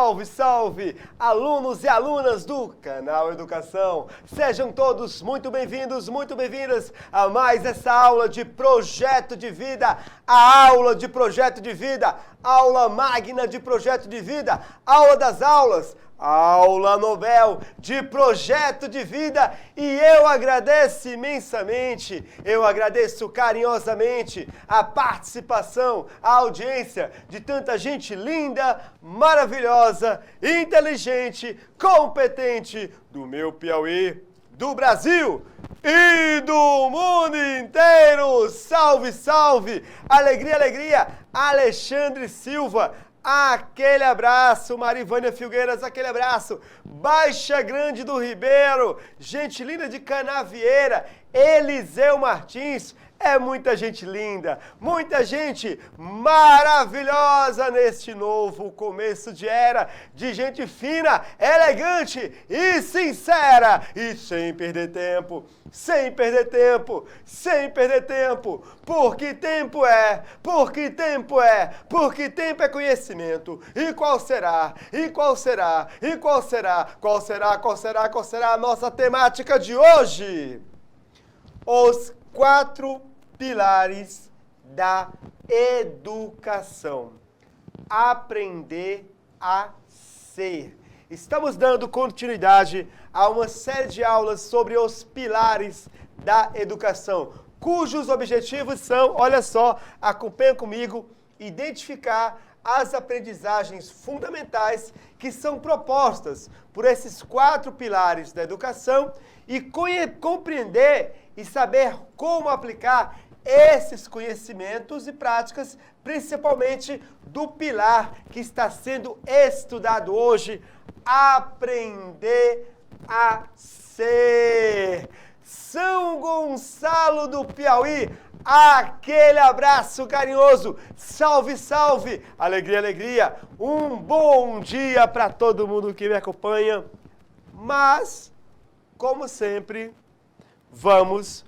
Salve, salve, alunos e alunas do canal Educação. Sejam todos muito bem-vindos, muito bem-vindas a mais essa aula de Projeto de Vida, a aula de Projeto de Vida, aula magna de Projeto de Vida, aula das aulas, aula Nobel de Projeto de Vida, e eu agradeço imensamente, eu agradeço carinhosamente a participação, a audiência de tanta gente linda, maravilhosa, inteligente, competente do meu Piauí, do Brasil e do mundo inteiro. Salve, salve! Alegria, alegria! Alexandre Silva, aquele abraço. Marivânia Filgueiras, aquele abraço. Baixa Grande do Ribeiro, gente linda de Canavieira, Eliseu Martins. É muita gente linda, muita gente maravilhosa neste novo começo de era, de gente fina, elegante e sincera. E sem perder tempo, sem perder tempo, sem perder tempo, porque tempo é, porque tempo é, porque tempo é conhecimento. E qual será? E qual será? E qual será? Qual será? Qual será? Qual será a nossa temática de hoje? Os 4 pilares da educação. Aprender a ser. Estamos dando continuidade a uma série de aulas sobre os pilares da educação, cujos objetivos são, olha só, acompanha comigo, identificar as aprendizagens fundamentais que são propostas por esses 4 pilares da educação e compreender e saber como aplicar esses conhecimentos e práticas, principalmente do pilar que está sendo estudado hoje, aprender a ser. São Gonçalo do Piauí, aquele abraço carinhoso. Salve, salve, alegria, alegria. Um bom dia para todo mundo que me acompanha. Mas, como sempre, vamos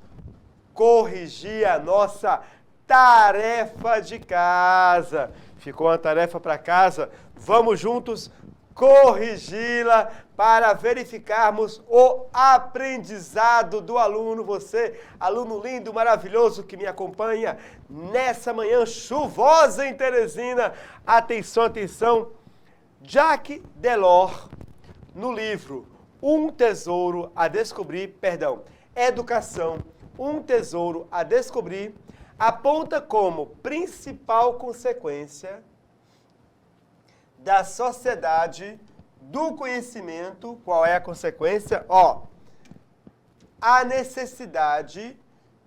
corrigir a nossa tarefa de casa. Ficou uma tarefa para casa? Vamos juntos corrigi-la para verificarmos o aprendizado do aluno. Você, aluno lindo, maravilhoso que me acompanha nessa manhã chuvosa em Teresina. Atenção, atenção. Jacques Delors, no livro Um Tesouro a Descobrir, Educação, um Tesouro a Descobrir, aponta como principal consequência da sociedade do conhecimento, qual é a consequência? A necessidade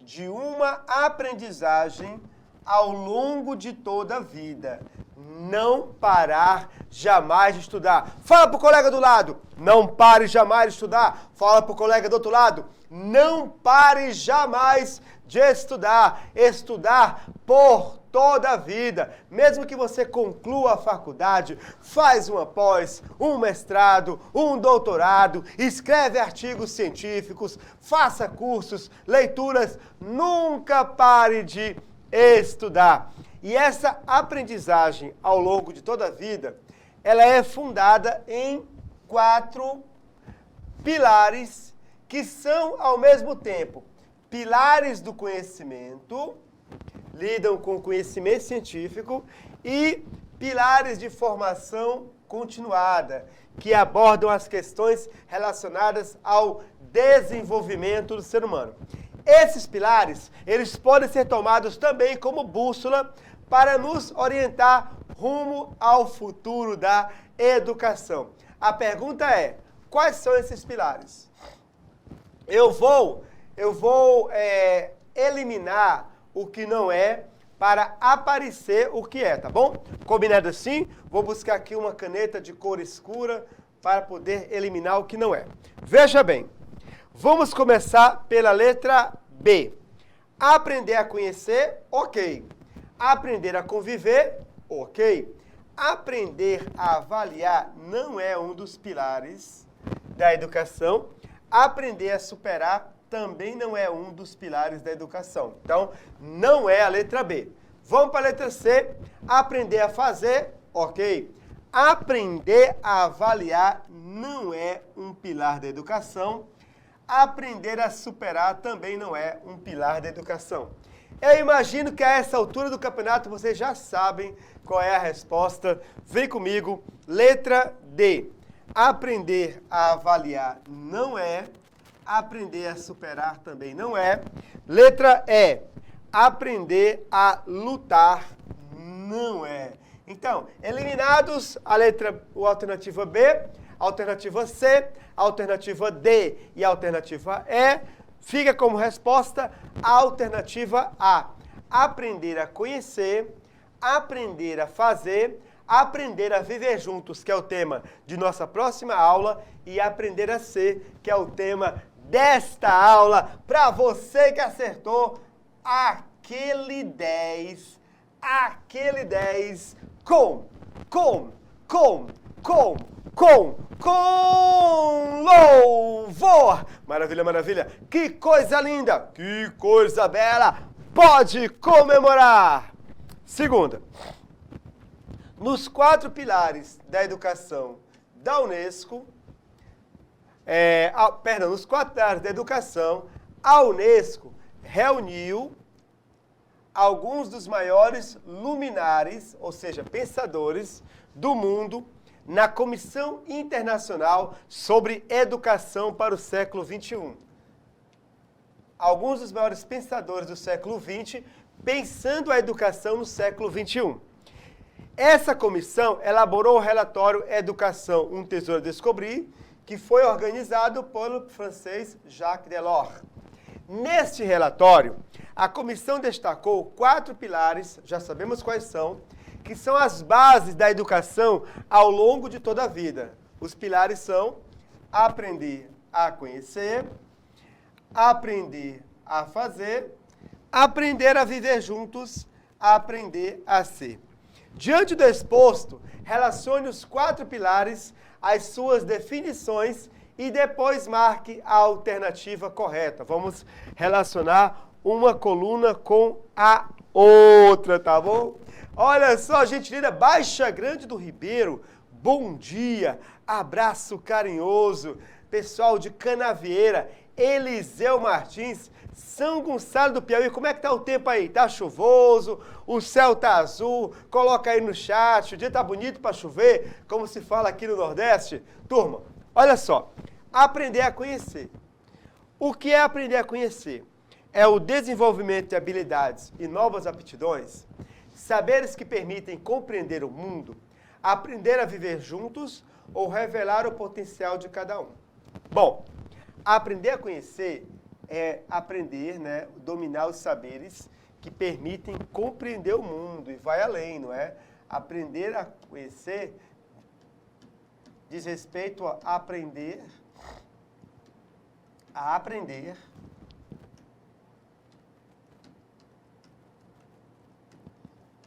de uma aprendizagem ao longo de toda a vida. Não parar jamais de estudar. Fala para o colega do lado, não pare jamais de estudar. Fala para o colega do outro lado, não pare jamais de estudar. Estudar por toda a vida. Mesmo que você conclua a faculdade, faz uma pós, um mestrado, um doutorado, escreve artigos científicos, faça cursos, leituras, nunca pare de estudar. E essa aprendizagem ao longo de toda a vida, ela é fundada em 4 pilares que são, ao mesmo tempo, pilares do conhecimento, lidam com o conhecimento científico, e pilares de formação continuada, que abordam as questões relacionadas ao desenvolvimento do ser humano. Esses pilares, eles podem ser tomados também como bússola para nos orientar rumo ao futuro da educação. A pergunta é, quais são esses pilares? Eu vou eliminar o que não é para aparecer o que é, tá bom? Combinado assim? Vou buscar aqui uma caneta de cor escura para poder eliminar o que não é. Veja bem, vamos começar pela letra B. Aprender a conhecer, ok. Aprender a conviver, ok. Aprender a avaliar não é um dos pilares da educação. Aprender a superar também não é um dos pilares da educação. Então, não é a letra B. Vamos para a letra C. Aprender a fazer, ok. Aprender a avaliar não é um pilar da educação. Aprender a superar também não é um pilar da educação. Eu imagino que a essa altura do campeonato vocês já sabem qual é a resposta. Vem comigo. Letra D. Aprender a avaliar não é. Aprender a superar também não é. Letra E. Aprender a lutar não é. Então, eliminados a alternativa B, a alternativa C, a alternativa D e a alternativa E, fica como resposta a alternativa A. Aprender a conhecer, aprender a fazer, aprender a viver juntos, que é o tema de nossa próxima aula, e aprender a ser, que é o tema desta aula. Para você que acertou aquele 10 com louvor. Maravilha, maravilha. Que coisa linda, que coisa bela. Pode comemorar. Segunda, nos 4 pilares da educação da Unesco, nos 4 pilares da educação, a Unesco reuniu alguns dos maiores luminares, ou seja, pensadores do mundo, na Comissão Internacional sobre Educação para o século XXI. Alguns dos maiores pensadores do século XX pensando a educação no século XXI. Essa comissão elaborou o relatório Educação, um Tesouro a Descobrir, que foi organizado pelo francês Jacques Delors. Neste relatório, a comissão destacou 4 pilares, já sabemos quais são, que são as bases da educação ao longo de toda a vida. Os pilares são aprender a conhecer, aprender a fazer, aprender a viver juntos, aprender a ser. Diante do exposto, relacione os 4 pilares, as suas definições e depois marque a alternativa correta. Vamos relacionar uma coluna com a outra, tá bom? Olha só, gente linda, Baixa Grande do Ribeiro, bom dia, abraço carinhoso. Pessoal de Canavieira, Eliseu Martins, São Gonçalo do Piauí, como é que tá o tempo aí? Tá chuvoso, o céu tá azul, coloca aí no chat, o dia tá bonito para chover, como se fala aqui no Nordeste. Turma, olha só, aprender a conhecer. O que é aprender a conhecer? É o desenvolvimento de habilidades e novas aptidões, saberes que permitem compreender o mundo, aprender a viver juntos ou revelar o potencial de cada um. Bom, aprender a conhecer é aprender, dominar os saberes que permitem compreender o mundo e vai além, não é? Aprender a conhecer diz respeito a aprender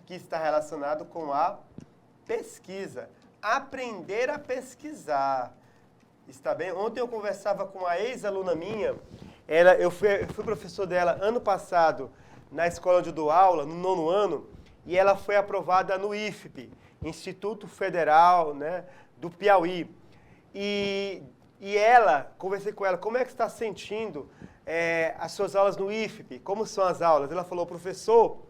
que está relacionado com a pesquisa. Aprender a pesquisar. Está bem? Ontem eu conversava com uma ex-aluna minha, eu fui professor dela ano passado na escola onde eu dou aula, no 9º ano, e ela foi aprovada no IFP, Instituto Federal, do Piauí. E conversei com ela, como é que está sentindo as suas aulas no IFP? Como são as aulas? Ela falou, professor,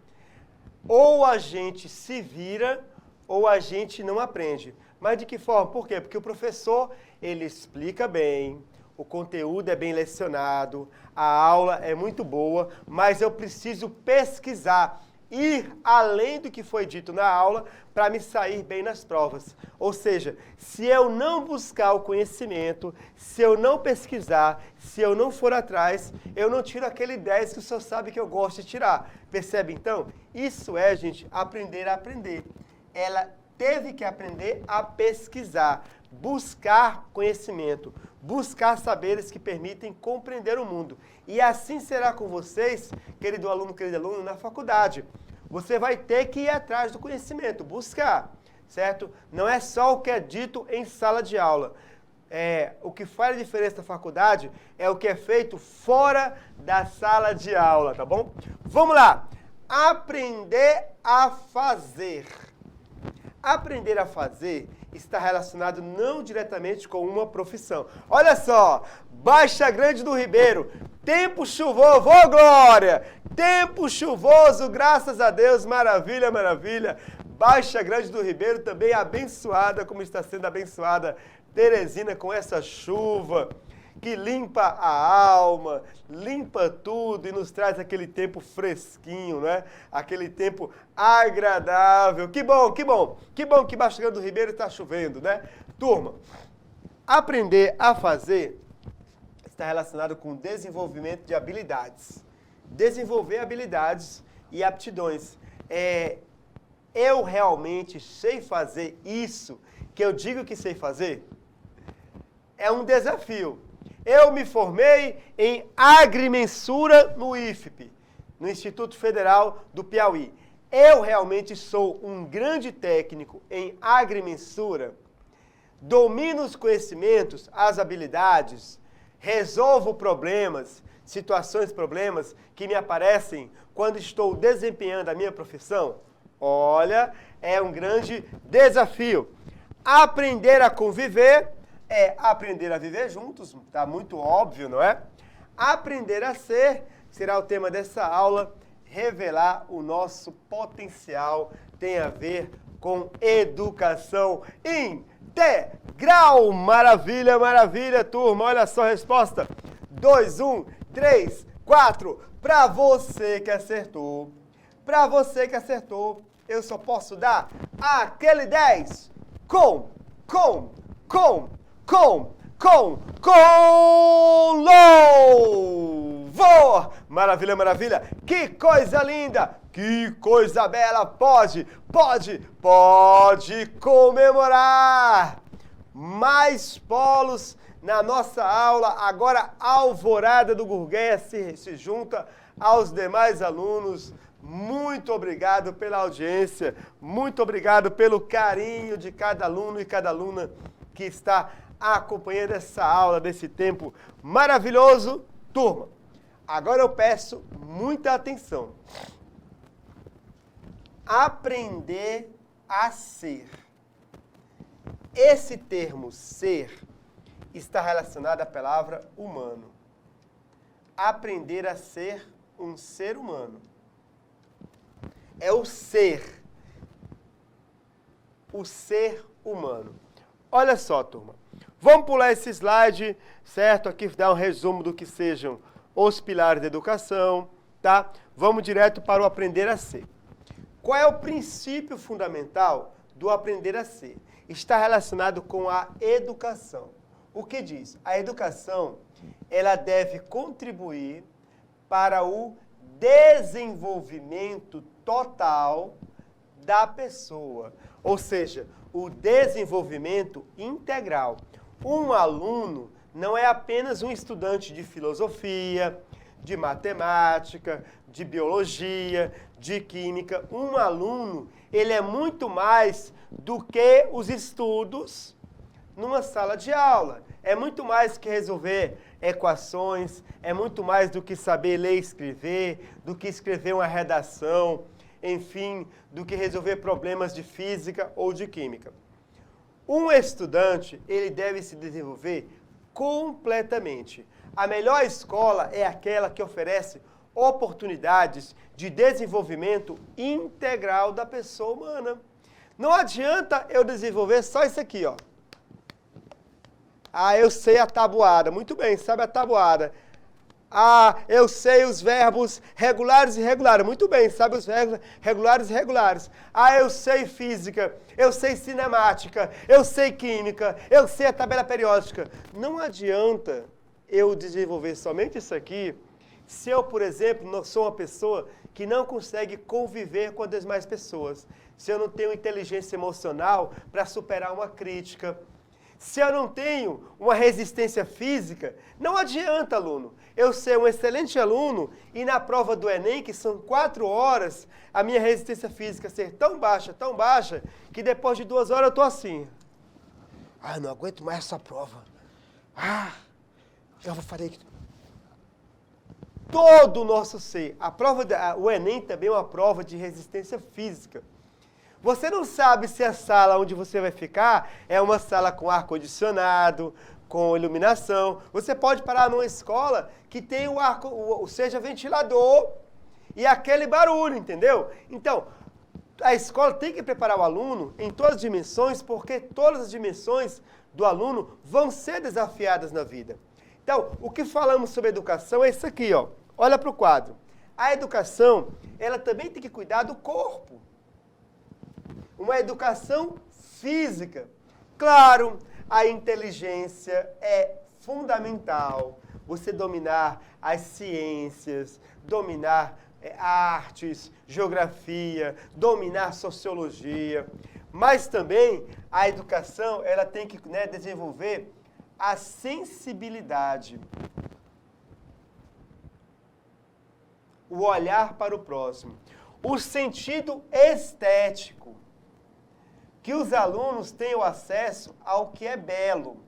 ou a gente se vira ou a gente não aprende. Mas de que forma? Por quê? Porque o professor, ele explica bem, o conteúdo é bem lecionado, a aula é muito boa, mas eu preciso pesquisar, ir além do que foi dito na aula para me sair bem nas provas. Ou seja, se eu não buscar o conhecimento, se eu não pesquisar, se eu não for atrás, eu não tiro aquele 10 que o senhor sabe que eu gosto de tirar. Percebe então? Isso é, gente, aprender a aprender. Ela teve que aprender a pesquisar, buscar conhecimento, buscar saberes que permitem compreender o mundo. E assim será com vocês, querido aluno, querida aluna, na faculdade. Você vai ter que ir atrás do conhecimento, buscar, certo? Não é só o que é dito em sala de aula. O que faz a diferença na faculdade é o que é feito fora da sala de aula, tá bom? Vamos lá! Aprender a fazer. Aprender a fazer está relacionado não diretamente com uma profissão. Olha só, Baixa Grande do Ribeiro, tempo chuvoso, ô glória! Tempo chuvoso, graças a Deus, maravilha, maravilha. Baixa Grande do Ribeiro também abençoada, como está sendo abençoada Teresina com essa chuva que limpa a alma, limpa tudo e nos traz aquele tempo fresquinho, né? Aquele tempo agradável. Que bom, que bom. Que bom que Baixa Grande do Ribeiro está chovendo, né? Turma, aprender a fazer está relacionado com desenvolvimento de habilidades. Desenvolver habilidades e aptidões. Eu realmente sei fazer isso que eu digo que sei fazer? É um desafio. Eu me formei em agrimensura no IFP, no Instituto Federal do Piauí. Eu realmente sou um grande técnico em agrimensura, domino os conhecimentos, as habilidades, resolvo problemas, problemas que me aparecem quando estou desempenhando a minha profissão. Olha, é um grande desafio. Aprender a conviver é aprender a viver juntos, tá muito óbvio, não é? Aprender a ser será o tema dessa aula. Revelar o nosso potencial tem a ver com educação integral. Maravilha, maravilha, turma. Olha só a resposta. 2, 1, 3, 4. Para você que acertou. Para você que acertou, eu só posso dar aquele 10 com louvor! Maravilha, maravilha! Que coisa linda! Que coisa bela! Pode comemorar! Mais polos na nossa aula. Agora a Alvorada do Gurgueia se junta aos demais alunos. Muito obrigado pela audiência, muito obrigado pelo carinho de cada aluno e cada aluna que está acompanhando essa aula desse tempo maravilhoso. Turma, agora eu peço muita atenção. Aprender a ser. Esse termo ser está relacionado à palavra humano. Aprender a ser um ser humano. É o ser humano. Olha só, turma. Vamos pular esse slide, certo? Aqui dá um resumo do que sejam os pilares da educação, tá? Vamos direto para o aprender a ser. Qual é o princípio fundamental do aprender a ser? Está relacionado com a educação. O que diz? A educação, ela deve contribuir para o desenvolvimento total da pessoa, ou seja, o desenvolvimento integral. Um aluno não é apenas um estudante de filosofia, de matemática, de biologia, de química. Um aluno, ele é muito mais do que os estudos numa sala de aula. É muito mais que resolver equações, é muito mais do que saber ler e escrever, do que escrever uma redação, enfim, do que resolver problemas de física ou de química. Um estudante, ele deve se desenvolver completamente. A melhor escola é aquela que oferece oportunidades de desenvolvimento integral da pessoa humana. Não adianta eu desenvolver só isso aqui, ó. Ah, eu sei a tabuada. Muito bem, sabe a tabuada. Ah, eu sei os verbos regulares e irregulares. Muito bem, sabe os verbos regulares e irregulares. Ah, eu sei física, eu sei cinemática, eu sei química, eu sei a tabela periódica. Não adianta eu desenvolver somente isso aqui se eu, por exemplo, não sou uma pessoa que não consegue conviver com as demais pessoas. Se eu não tenho inteligência emocional para superar uma crítica. Se eu não tenho uma resistência física, não adianta, aluno, eu ser um excelente aluno e na prova do Enem, que são 4 horas, a minha resistência física ser tão baixa, que depois de 2 horas eu estou assim. Ah, eu não aguento mais essa prova. Ah, eu vou fazer... Todo o nosso ser. O Enem também é uma prova de resistência física. Você não sabe se a sala onde você vai ficar é uma sala com ar-condicionado, com iluminação. Você pode parar numa escola que tem seja ventilador e aquele barulho, entendeu? Então, a escola tem que preparar o aluno em todas as dimensões, porque todas as dimensões do aluno vão ser desafiadas na vida. Então, o que falamos sobre educação é isso aqui, ó. Olha para o quadro. A educação, ela também tem que cuidar do corpo. Uma educação física. Claro, a inteligência é fundamental. Você dominar as ciências, dominar artes, geografia, dominar sociologia. Mas também a educação, ela tem que desenvolver a sensibilidade. O olhar para o próximo. O sentido estético. Que os alunos tenham acesso ao que é belo.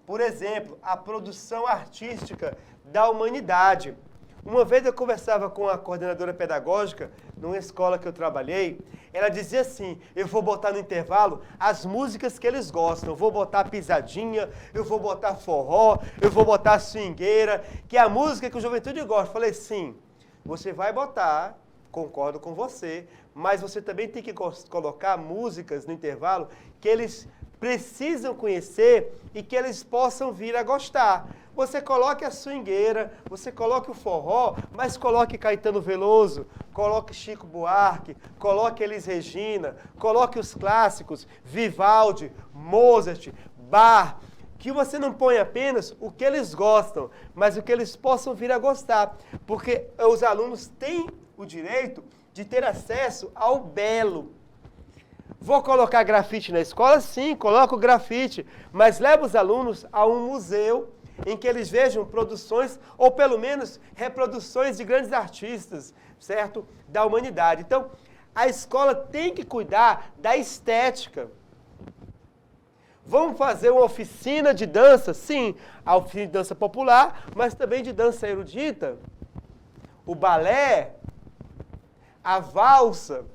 Por exemplo, a produção artística da humanidade. Uma vez eu conversava com a coordenadora pedagógica, numa escola que eu trabalhei, ela dizia assim, eu vou botar no intervalo as músicas que eles gostam, eu vou botar pisadinha, eu vou botar forró, eu vou botar swingueira, que é a música que o juventude gosta. Eu falei, sim, você vai botar, concordo com você, mas você também tem que colocar músicas no intervalo que eles precisam conhecer e que eles possam vir a gostar. Você coloque a swingueira, você coloque o forró, mas coloque Caetano Veloso, coloque Chico Buarque, coloque Elis Regina, coloque os clássicos, Vivaldi, Mozart, Bach, que você não põe apenas o que eles gostam, mas o que eles possam vir a gostar, porque os alunos têm o direito de ter acesso ao belo. Vou colocar grafite na escola? Sim, coloco grafite, mas levo os alunos a um museu em que eles vejam produções, ou pelo menos reproduções de grandes artistas, certo? Da humanidade. Então, a escola tem que cuidar da estética. Vamos fazer uma oficina de dança? Sim, a oficina de dança popular, mas também de dança erudita. O balé, a valsa,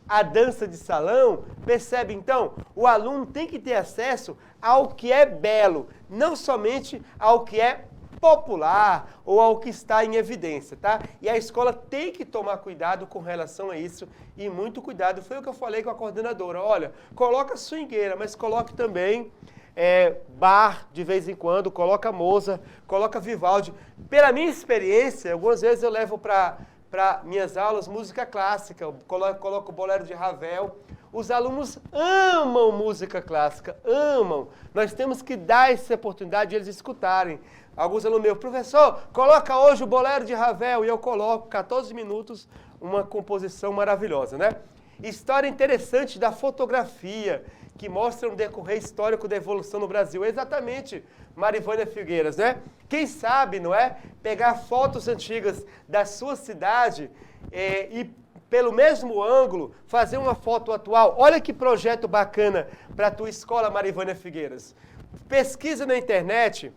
a dança de salão, percebe então? O aluno tem que ter acesso ao que é belo, não somente ao que é popular ou ao que está em evidência, tá? E a escola tem que tomar cuidado com relação a isso, e muito cuidado. Foi o que eu falei com a coordenadora. Olha, coloca swingueira, mas coloque também Bach de vez em quando, coloca Mozart, coloca Vivaldi. Pela minha experiência, algumas vezes eu levo para minhas aulas música clássica, eu coloco o bolero de Ravel. Os alunos amam música clássica, amam. Nós temos que dar essa oportunidade de eles escutarem. Alguns alunos meus, professor, coloca hoje o bolero de Ravel, e eu coloco 14 minutos, uma composição maravilhosa, né? História interessante da fotografia, que mostra um decorrer histórico da evolução no Brasil. Exatamente, Marivânia Figueiras, né? Quem sabe, não é? Pegar fotos antigas da sua cidade e, pelo mesmo ângulo, fazer uma foto atual. Olha que projeto bacana para a tua escola, Marivânia Figueiras. Pesquisa na internet,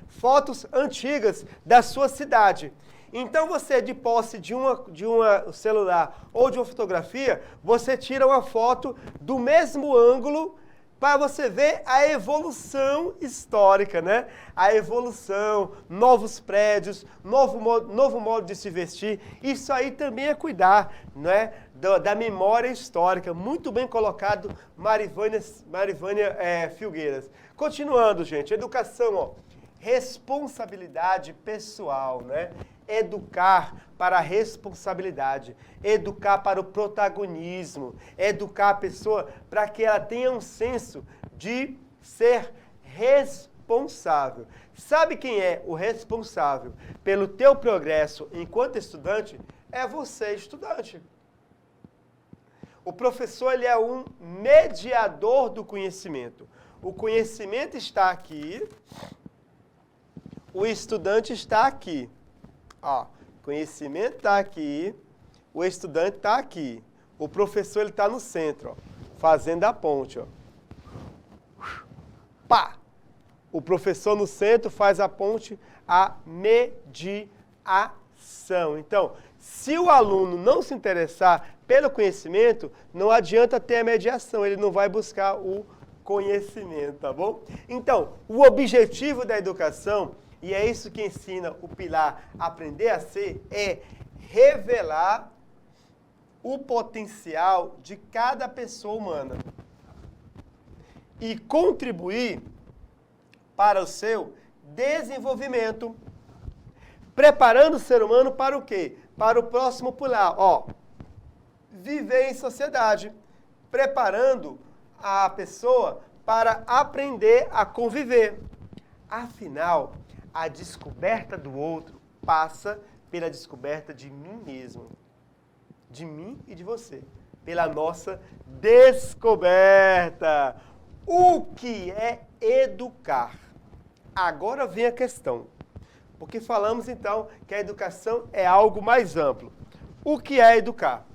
fotos antigas da sua cidade. Então você, de posse de um celular ou de uma fotografia, você tira uma foto do mesmo ângulo para você ver a evolução histórica, né? A evolução, novos prédios, novo modo de se vestir. Isso aí também é cuidar, né? Da memória histórica. Muito bem colocado, Marivânia Filgueiras. Continuando, gente. Educação, ó. Responsabilidade pessoal, né? Educar para a responsabilidade, educar para o protagonismo, educar a pessoa para que ela tenha um senso de ser responsável. Sabe quem é o responsável pelo teu progresso enquanto estudante? É você, estudante. O professor, ele é um mediador do conhecimento. O conhecimento está aqui, o estudante está aqui. Ó, conhecimento está aqui, o estudante está aqui. O professor, ele está no centro, ó, fazendo a ponte, ó. Pá! O professor no centro faz a ponte, a mediação. são. Então, se o aluno não se interessar pelo conhecimento, não adianta ter a mediação, ele não vai buscar o conhecimento, tá bom? Então, o objetivo da educação, e é isso que ensina o pilar Aprender a Ser, é revelar o potencial de cada pessoa humana e contribuir para o seu desenvolvimento, preparando o ser humano para o quê? Para o próximo pilar, ó, viver em sociedade, preparando a pessoa para aprender a conviver. Afinal, a descoberta do outro passa pela descoberta de mim mesmo, de mim e de você, pela nossa descoberta. O que é educar? Agora vem a questão, porque falamos então que a educação é algo mais amplo. O que é educar?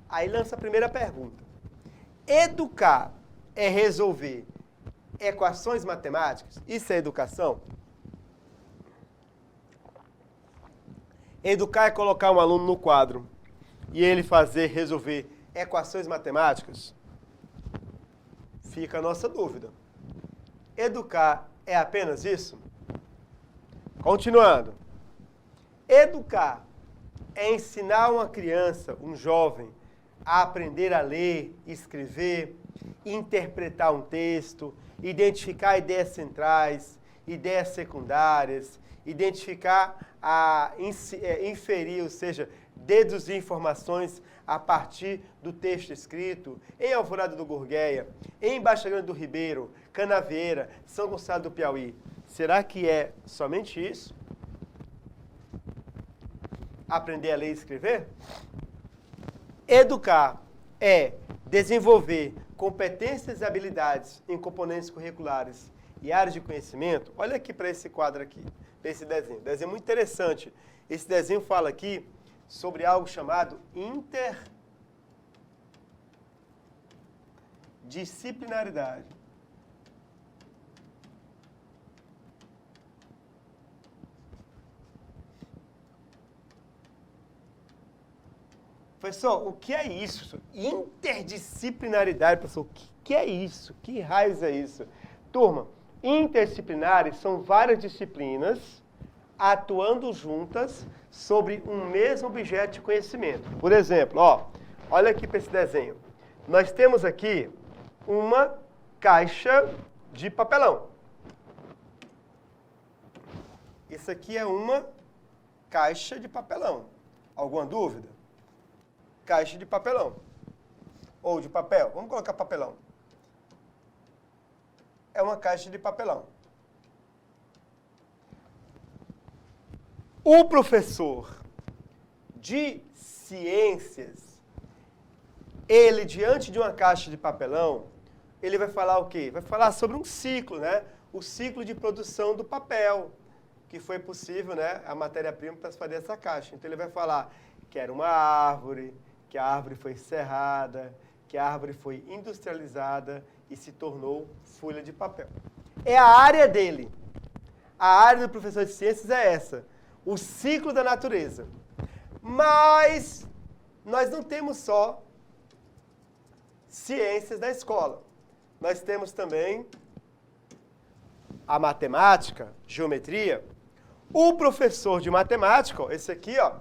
Aí lança a primeira pergunta. Educar é resolver equações matemáticas? Isso é educação? Educar é colocar um aluno no quadro e ele resolver equações matemáticas? Fica a nossa dúvida. Educar é apenas isso? Continuando. Educar é ensinar uma criança, um jovem, a aprender a ler, escrever, interpretar um texto, identificar ideias centrais, ideias secundárias, identificar, inferir, ou seja, deduzir informações a partir do texto escrito em Alvorada do Gurgueia, em Baixa Grande do Ribeiro, Canavieira, São Gonçalo do Piauí. Será que é somente isso? Aprender a ler e escrever? Educar é desenvolver competências e habilidades em componentes curriculares e áreas de conhecimento. Olha aqui para esse quadro aqui, para esse desenho. Desenho muito interessante. Esse desenho fala aqui sobre algo chamado interdisciplinaridade. Professor, o que é isso? Interdisciplinaridade, professor, o que é isso? Que raios é isso? Turma, interdisciplinares são várias disciplinas atuando juntas sobre um mesmo objeto de conhecimento. Por exemplo, ó, olha aqui para esse desenho. Nós temos aqui uma caixa de papelão. Isso aqui é uma caixa de papelão. Alguma dúvida? Caixa de papelão. Ou de papel. Vamos colocar papelão. É uma caixa de papelão. O professor de ciências, ele, diante de uma caixa de papelão, ele vai falar o quê? Vai falar sobre um ciclo, né? O ciclo de produção do papel, que foi possível, né? A matéria-prima para fazer essa caixa. Então, ele vai falar que era uma árvore, que a árvore foi serrada, que a árvore foi industrializada e se tornou folha de papel. É a área dele. A área do professor de ciências é essa, o ciclo da natureza. Mas nós não temos só ciências da escola. Nós temos também a matemática, geometria. O professor de matemática, ó, esse aqui, ó,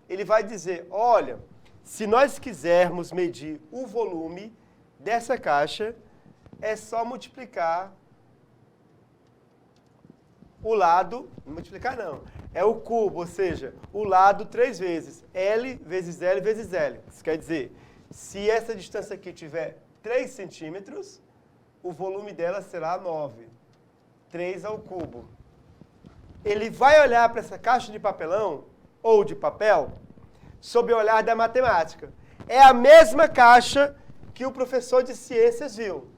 ele vai dizer, olha, se nós quisermos medir o volume dessa caixa, é só multiplicar o lado, multiplicar não, é o cubo, ou seja, o lado 3 vezes, L vezes L vezes L. Isso quer dizer, se essa distância aqui tiver 3 centímetros, o volume dela será 9. 3 ao cubo. Ele vai olhar para essa caixa de papelão, ou de papel, sob o olhar da matemática. É a mesma caixa que o professor de ciências viu.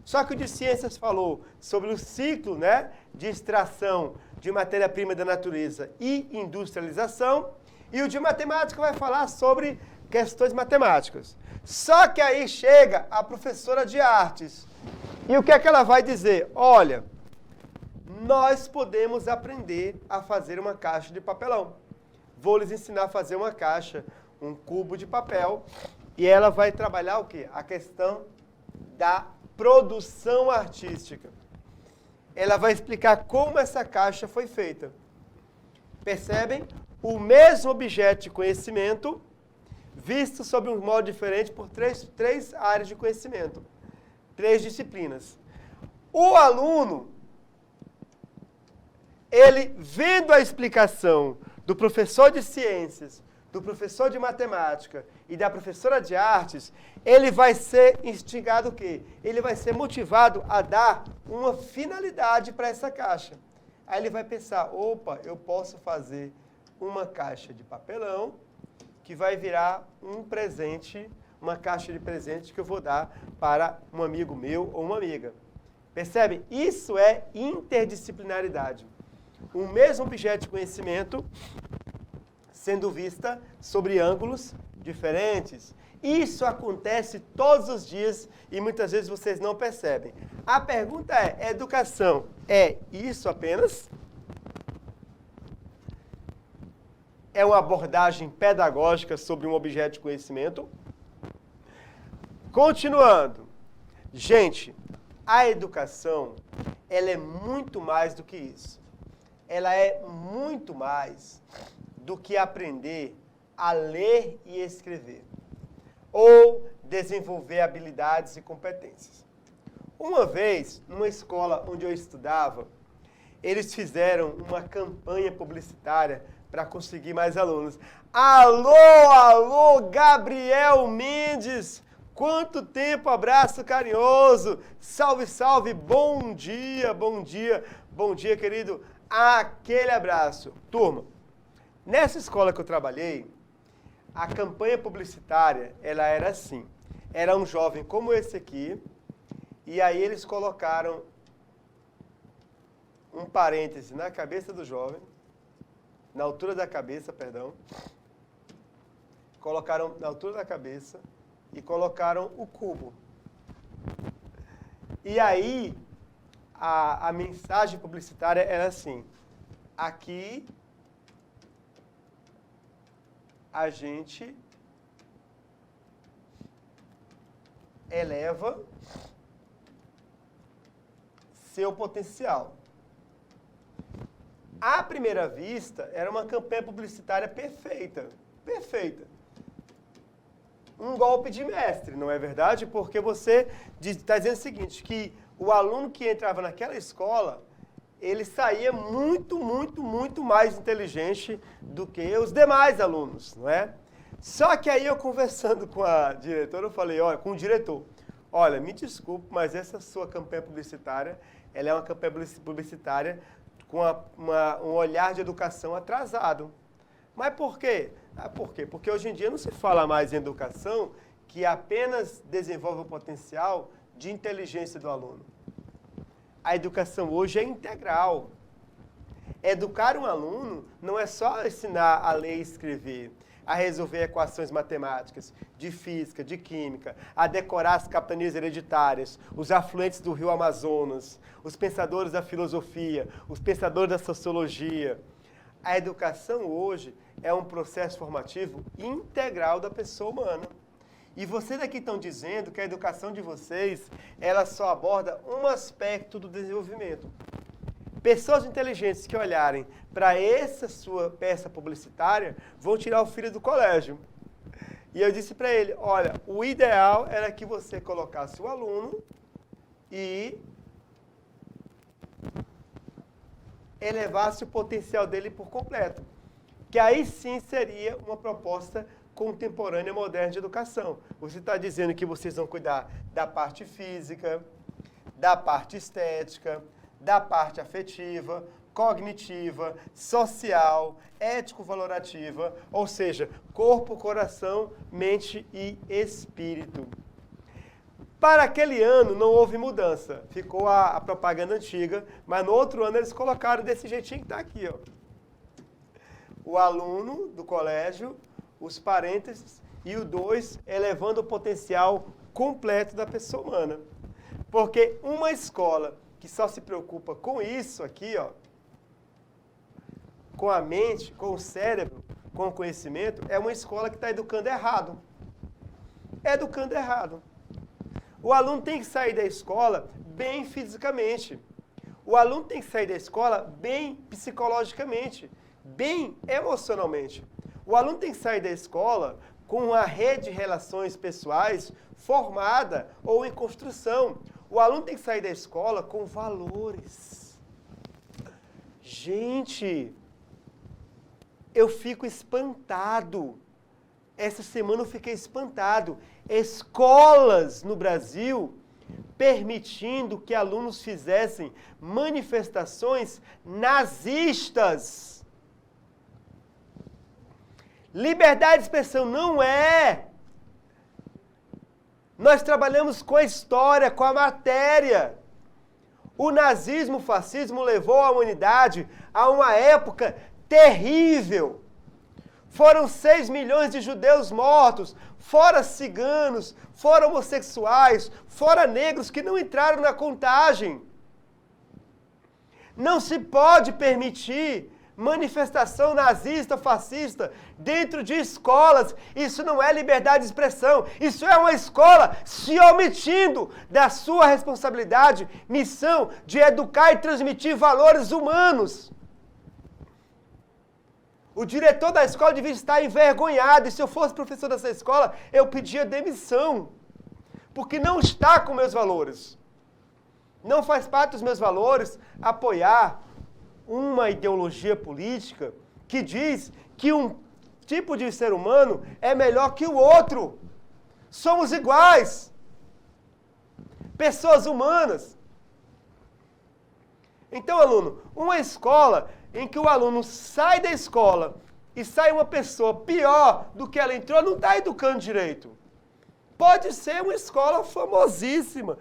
Só que o de ciências falou sobre o ciclo, né, de extração de matéria-prima da natureza e industrialização, e o de matemática vai falar sobre questões matemáticas. Só que aí chega a professora de artes. E o que é que ela vai dizer? Olha, nós podemos aprender a fazer uma caixa de papelão. vou lhes ensinar a fazer uma caixa, um cubo de papel, e ela vai trabalhar o quê? A questão da produção artística. Ela vai explicar como essa caixa foi feita. Percebem? O mesmo objeto de conhecimento, visto sob um modo diferente por três áreas de conhecimento, 3 disciplinas. O aluno, ele vendo a explicação do professor de ciências, do professor de matemática e da professora de artes, ele vai ser instigado o quê? Ele vai ser motivado a dar uma finalidade para essa caixa. Aí ele vai pensar, opa, eu posso fazer uma caixa de papelão que vai virar um presente, uma caixa de presente que eu vou dar para um amigo meu ou uma amiga. Percebe? Isso é interdisciplinaridade. O mesmo objeto de conhecimento sendo vista sobre ângulos diferentes. Isso acontece todos os dias e muitas vezes vocês não percebem. A pergunta é, educação é isso apenas? É uma abordagem pedagógica sobre um objeto de conhecimento? Continuando. Gente, a educação, ela é muito mais do que isso. Ela é muito mais do que aprender a ler e escrever, ou desenvolver habilidades e competências. Uma vez, numa escola onde eu estudava, eles fizeram uma campanha publicitária para conseguir mais alunos. Alô, alô, Gabriel Mendes! Quanto tempo, abraço carinhoso! Salve, salve, bom dia, bom dia, bom dia, querido! Aquele abraço. Turma, nessa escola que eu trabalhei, a campanha publicitária, ela era assim. Era um jovem como esse aqui, e aí eles colocaram um parêntese na cabeça do jovem, na altura da cabeça, perdão. Colocaram na altura da cabeça e colocaram o cubo. E aí, a mensagem publicitária era assim, aqui a gente eleva seu potencial. À primeira vista, era uma campanha publicitária perfeita, perfeita. Um golpe de mestre, não é verdade? Porque você está dizendo o seguinte, que o aluno que entrava naquela escola, ele saía muito mais inteligente do que os demais alunos, não é? Só que aí eu conversando com a diretora, eu falei, olha, com o diretor, olha, me desculpe, mas essa sua campanha publicitária, ela é uma campanha publicitária com um olhar de educação atrasado. Mas por quê? Por quê? Porque hoje em dia não se fala mais em educação que apenas desenvolve o potencial de inteligência do aluno. A educação hoje é integral. Educar um aluno não é só ensinar a ler e escrever, a resolver equações matemáticas, de física, de química, a decorar as capitanias hereditárias, os afluentes do rio Amazonas, os pensadores da filosofia, os pensadores da sociologia. A educação hoje é um processo formativo integral da pessoa humana. E vocês aqui estão dizendo que a educação de vocês, ela só aborda um aspecto do desenvolvimento. Pessoas inteligentes que olharem para essa sua peça publicitária vão tirar o filho do colégio. E eu disse para ele, olha, o ideal era que você colocasse o aluno e elevasse o potencial dele por completo. Que aí sim seria uma proposta contemporânea moderna de educação. Você está dizendo que vocês vão cuidar da parte física, da parte estética, da parte afetiva, cognitiva, social, ético-valorativa, ou seja, corpo, coração, mente e espírito. Para aquele ano não houve mudança, ficou a propaganda antiga, mas no outro ano eles colocaram desse jeitinho que está aqui, ó. O aluno do colégio, os parênteses e o 2 elevando o potencial completo da pessoa humana. Porque uma escola que só se preocupa com isso aqui, ó, com a mente, com o cérebro, com conhecimento é uma escola que está educando errado. Educando errado. O aluno tem que sair da escola bem fisicamente. O aluno tem que sair da escola bem psicologicamente, bem emocionalmente. O aluno tem que sair da escola com uma rede de relações pessoais formada ou em construção. O aluno tem que sair da escola com valores. Gente, eu fico espantado. Essa semana eu fiquei espantado. Escolas no Brasil permitindo que alunos fizessem manifestações nazistas. Liberdade de expressão não é. Nós trabalhamos com a história, com a matéria. O nazismo, o fascismo levou a humanidade a uma época terrível. Foram 6 milhões de judeus mortos, fora ciganos, fora homossexuais, fora negros que não entraram na contagem. Não se pode permitir manifestação nazista, fascista, dentro de escolas. Isso não é liberdade de expressão. Isso é uma escola se omitindo da sua responsabilidade, missão de educar e transmitir valores humanos. O diretor da escola devia estar envergonhado, e se eu fosse professor dessa escola, eu pedia demissão, porque não está com meus valores. Não faz parte dos meus valores apoiar uma ideologia política que diz que um tipo de ser humano é melhor que o outro. Somos iguais. Pessoas humanas. Então, aluno, uma escola em que o aluno sai da escola e sai uma pessoa pior do que ela entrou, não está educando direito. Pode ser uma escola famosíssima.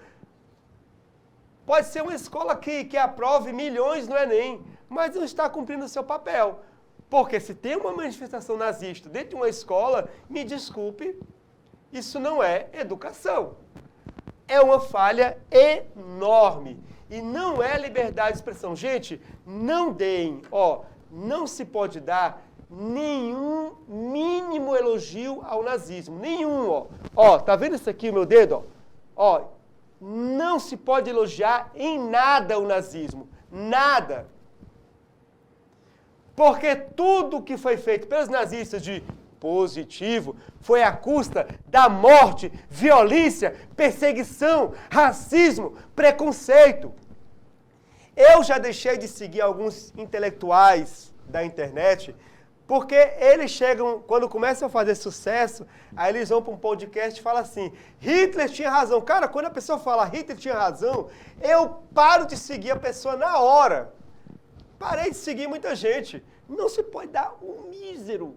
Pode ser uma escola que aprove milhões no Enem, mas não está cumprindo o seu papel. Porque se tem uma manifestação nazista dentro de uma escola, me desculpe, isso não é educação. É uma falha enorme. E não é liberdade de expressão. Gente, não deem, não se pode dar nenhum mínimo elogio ao nazismo. Nenhum, tá vendo isso aqui, o meu dedo, não se pode elogiar em nada o nazismo. Nada. Porque tudo que foi feito pelos nazistas de positivo foi à custa da morte, violência, perseguição, racismo, preconceito. Eu já deixei de seguir alguns intelectuais da internet, porque eles chegam, quando começam a fazer sucesso, aí eles vão para um podcast e falam assim, Hitler tinha razão. Cara, quando a pessoa fala Hitler tinha razão, eu paro de seguir a pessoa na hora. Parei de seguir muita gente. Não se pode dar um mísero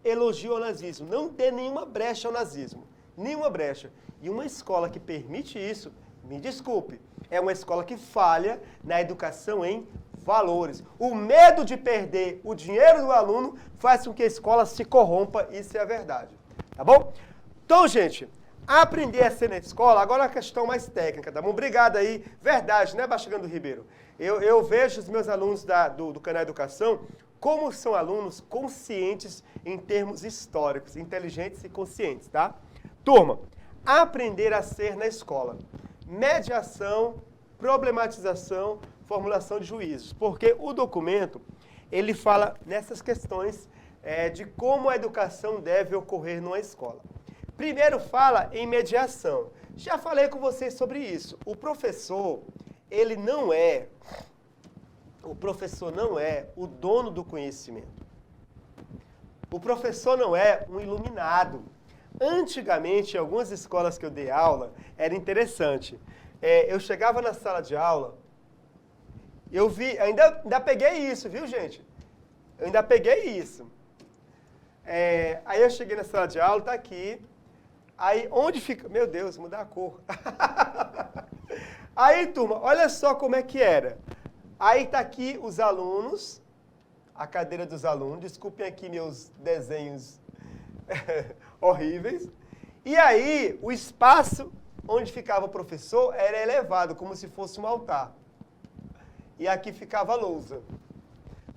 elogio ao nazismo. Não dê nenhuma brecha ao nazismo. Nenhuma brecha. E uma escola que permite isso, me desculpe, é uma escola que falha na educação em valores. O medo de perder o dinheiro do aluno faz com que a escola se corrompa, isso é a verdade. Tá bom? Então, gente, aprender a ser na escola, agora a questão mais técnica, tá bom? Obrigado aí. Verdade, né, Bastigando Ribeiro? Eu vejo os meus alunos do canal Educação como são alunos conscientes em termos históricos, inteligentes e conscientes, tá? Turma, aprender a ser na escola. Mediação, problematização, formulação de juízos. Porque o documento, ele fala nessas questões de como a educação deve ocorrer numa escola. Primeiro fala em mediação. Já falei com vocês sobre isso. O professor não é o dono do conhecimento. O professor não é um iluminado. Antigamente, em algumas escolas que eu dei aula, era interessante. Eu chegava na sala de aula, eu vi, ainda peguei isso, viu, gente? Eu ainda peguei isso. Aí eu cheguei na sala de aula, tá aqui. Aí, onde fica... Meu Deus, mudar a cor. Aí, turma, olha só como é que era. Aí tá aqui os alunos, a cadeira dos alunos, desculpem aqui meus desenhos horríveis. E aí, o espaço onde ficava o professor era elevado, como se fosse um altar. E aqui ficava a lousa.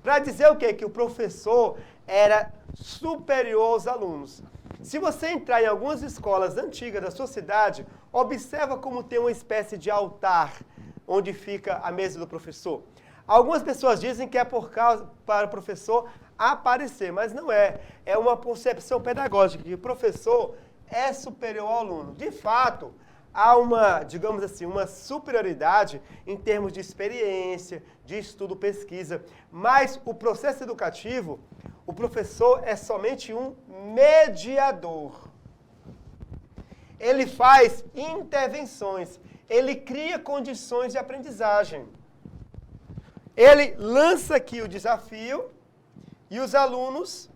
Para dizer o quê? Que o professor era superior aos alunos. Se você entrar em algumas escolas antigas da sua cidade, observa como tem uma espécie de altar onde fica a mesa do professor. Algumas pessoas dizem que é para o professor aparecer, mas não é. É uma concepção pedagógica que o professor é superior ao aluno. De fato, há uma, digamos assim, uma superioridade em termos de experiência, de estudo, pesquisa, mas o processo educativo, o professor é somente um mediador. Ele faz intervenções, ele cria condições de aprendizagem. Ele lança aqui o desafio e os alunos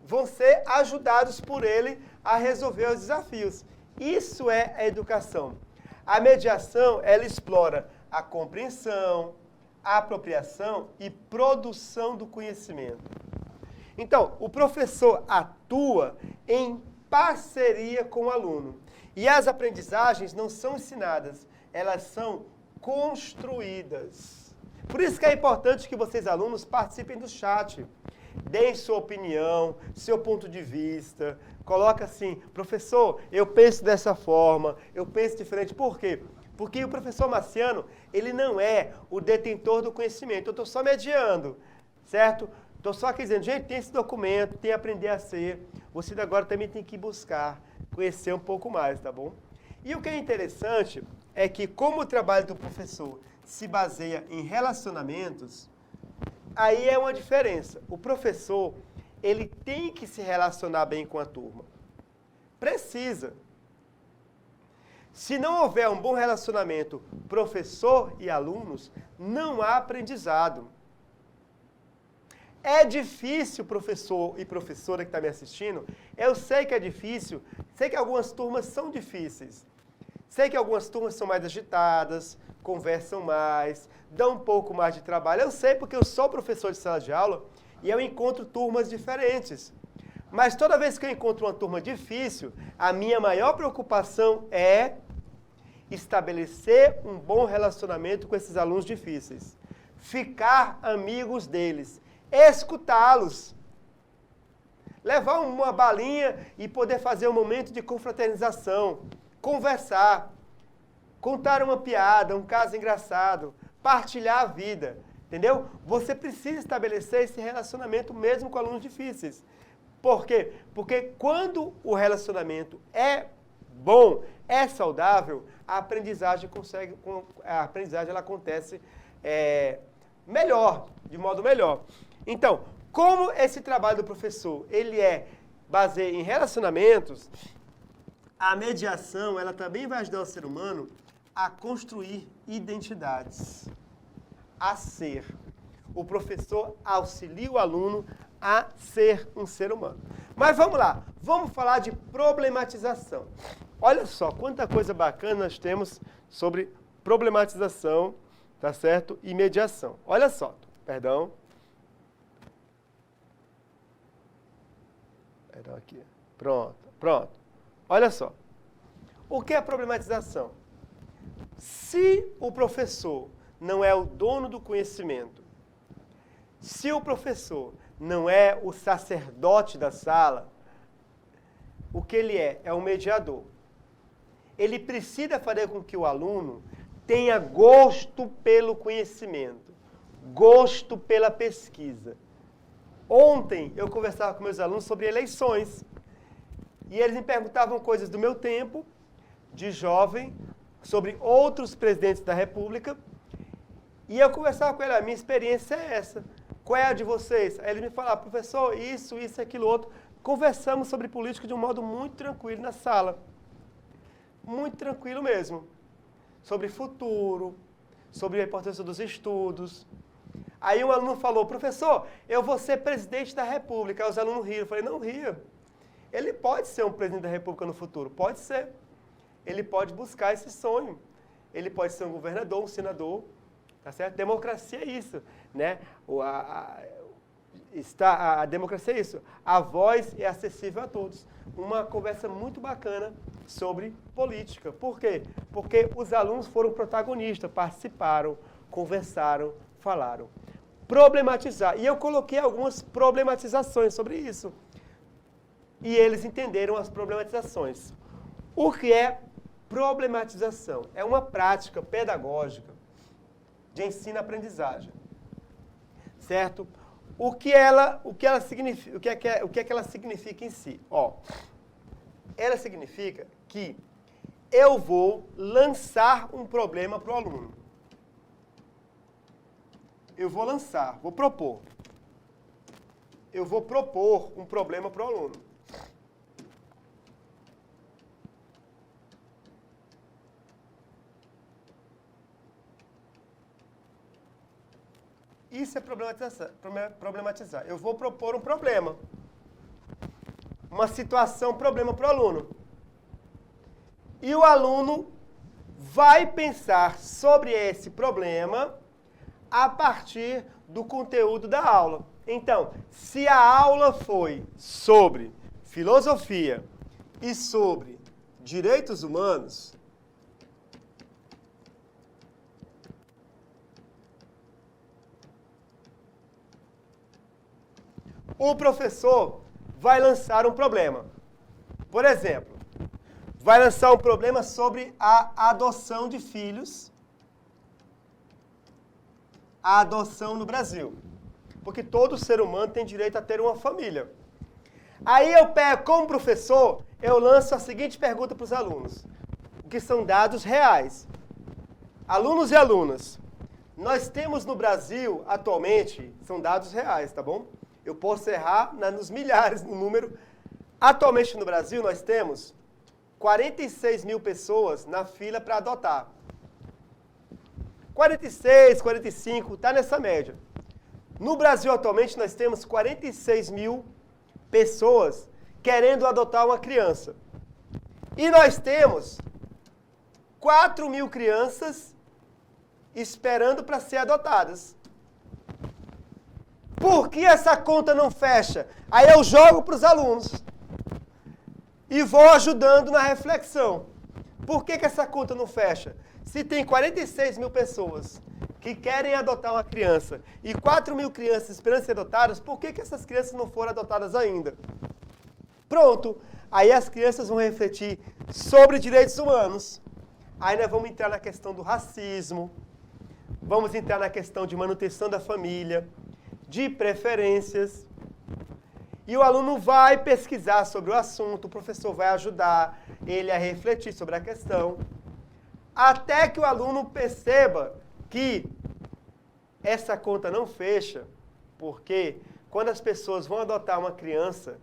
vão ser ajudados por ele a resolver os desafios. Isso é a educação. A mediação, ela explora a compreensão, a apropriação e produção do conhecimento. Então, o professor atua em parceria com o aluno. E as aprendizagens não são ensinadas, elas são construídas. Por isso que é importante que vocês, alunos, participem do chat. Deem sua opinião, seu ponto de vista. Coloca assim, professor, eu penso dessa forma, eu penso diferente. Por quê? Porque o professor Marciano, ele não é o detentor do conhecimento. Eu estou só mediando, certo? Estou só aqui dizendo, gente, tem esse documento, tem que aprender a ser. Você agora também tem que buscar, conhecer um pouco mais, tá bom? E o que é interessante é que, como o trabalho do professor se baseia em relacionamentos, aí é uma diferença. O professor, ele tem que se relacionar bem com a turma. Precisa. Se não houver um bom relacionamento professor e alunos, não há aprendizado. É difícil, professor e professora que está me assistindo, eu sei que é difícil, sei que algumas turmas são difíceis. Sei que algumas turmas são mais agitadas, conversam mais, dão um pouco mais de trabalho. Eu sei porque eu sou professor de sala de aula e eu encontro turmas diferentes. Mas toda vez que eu encontro uma turma difícil, a minha maior preocupação é estabelecer um bom relacionamento com esses alunos difíceis. Ficar amigos deles, escutá-los. Levar uma balinha e poder fazer um momento de confraternização. Conversar, contar uma piada, um caso engraçado, partilhar a vida, entendeu? Você precisa estabelecer esse relacionamento mesmo com alunos difíceis. Por quê? Porque quando o relacionamento é bom, é saudável, a aprendizagem ela acontece melhor, de modo melhor. Então, como esse trabalho do professor, ele baseado em relacionamentos, a mediação, ela também vai ajudar o ser humano a construir identidades, a ser. O professor auxilia o aluno a ser um ser humano. Mas vamos lá, vamos falar de problematização. Olha só, quanta coisa bacana nós temos sobre problematização, tá certo? E mediação. Olha só, perdão. Perdão aqui. Pronto. Olha só, o que é problematização? Se o professor não é o dono do conhecimento, se o professor não é o sacerdote da sala, o que ele é um mediador. Ele precisa fazer com que o aluno tenha gosto pelo conhecimento, gosto pela pesquisa. Ontem eu conversava com meus alunos sobre eleições. E eles me perguntavam coisas do meu tempo, de jovem, sobre outros presidentes da República. E eu conversava com ele, a minha experiência é essa. Qual é a de vocês? Aí ele me falava, professor, isso, aquilo, outro. Conversamos sobre política de um modo muito tranquilo na sala. Muito tranquilo mesmo. Sobre futuro, sobre a importância dos estudos. Aí um aluno falou, professor, eu vou ser presidente da República. Aí os alunos riram. Eu falei, não ria. Ele pode ser um presidente da República no futuro, pode ser. Ele pode buscar esse sonho. Ele pode ser um governador, um senador, tá certo? Democracia é isso, né? A democracia é isso. A voz é acessível a todos. Uma conversa muito bacana sobre política. Por quê? Porque os alunos foram protagonistas, participaram, conversaram, falaram. problematizar. E eu coloquei algumas problematizações sobre isso. E eles entenderam as problematizações. O que é problematização? É uma prática pedagógica de ensino-aprendizagem. Certo? O que ela significa, o que é que ela significa em si? Ó, ela significa que eu vou lançar um problema para o aluno. Eu vou lançar, vou propor. Eu vou propor um problema para o aluno. Isso é problematizar. Eu vou propor um problema. Uma situação, problema para o aluno. E o aluno vai pensar sobre esse problema a partir do conteúdo da aula. Então, se a aula foi sobre filosofia e sobre direitos humanos, o professor vai lançar um problema. Por exemplo, vai lançar um problema sobre a adoção de filhos, a adoção no Brasil. Porque todo ser humano tem direito a ter uma família. Aí eu pego, como professor, eu lanço a seguinte pergunta para os alunos, que são dados reais. Alunos e alunas, nós temos no Brasil, atualmente, são dados reais, tá bom? Eu posso errar nos milhares no número. Atualmente no Brasil nós temos 46 mil pessoas na fila para adotar. 46, 45, está nessa média. No Brasil atualmente nós temos 46 mil pessoas querendo adotar uma criança. E nós temos 4 mil crianças esperando para ser adotadas. Por que essa conta não fecha? Aí eu jogo para os alunos e vou ajudando na reflexão. Por que essa conta não fecha? Se tem 46 mil pessoas que querem adotar uma criança e 4 mil crianças esperando ser adotadas, por que essas crianças não foram adotadas ainda? Pronto. Aí as crianças vão refletir sobre direitos humanos. Aí nós vamos entrar na questão do racismo, vamos entrar na questão de manutenção da família, de preferências, e o aluno vai pesquisar sobre o assunto, o professor vai ajudar ele a refletir sobre a questão, até que o aluno perceba que essa conta não fecha, porque quando as pessoas vão adotar uma criança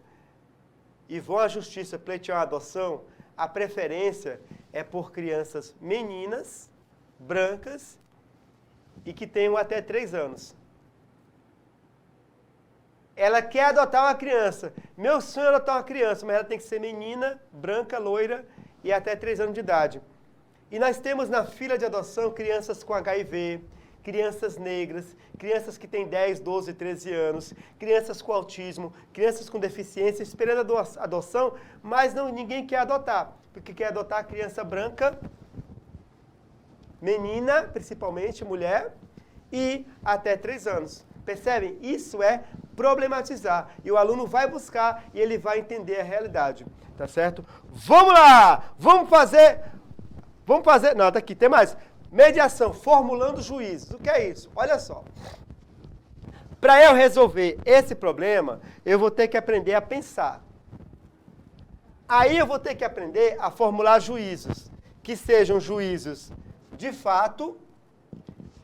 e vão à justiça pleitear a adoção, a preferência é por crianças meninas, brancas e que tenham até 3 anos. Ela quer adotar uma criança. Meu sonho é adotar uma criança, mas ela tem que ser menina, branca, loira e até 3 anos de idade. E nós temos na fila de adoção crianças com HIV, crianças negras, crianças que têm 10, 12, 13 anos, crianças com autismo, crianças com deficiência, esperando a adoção, mas ninguém quer adotar, porque quer adotar a criança branca, menina, principalmente, mulher, e até 3 anos. Percebem? Isso é problematizar. E o aluno vai buscar e ele vai entender a realidade. Tá certo? Vamos lá! Vamos fazer... Não, tá aqui, tem mais. Mediação, formulando juízos. O que é isso? Olha só. Para eu resolver esse problema, eu vou ter que aprender a pensar. Aí eu vou ter que aprender a formular juízos, que sejam juízos de fato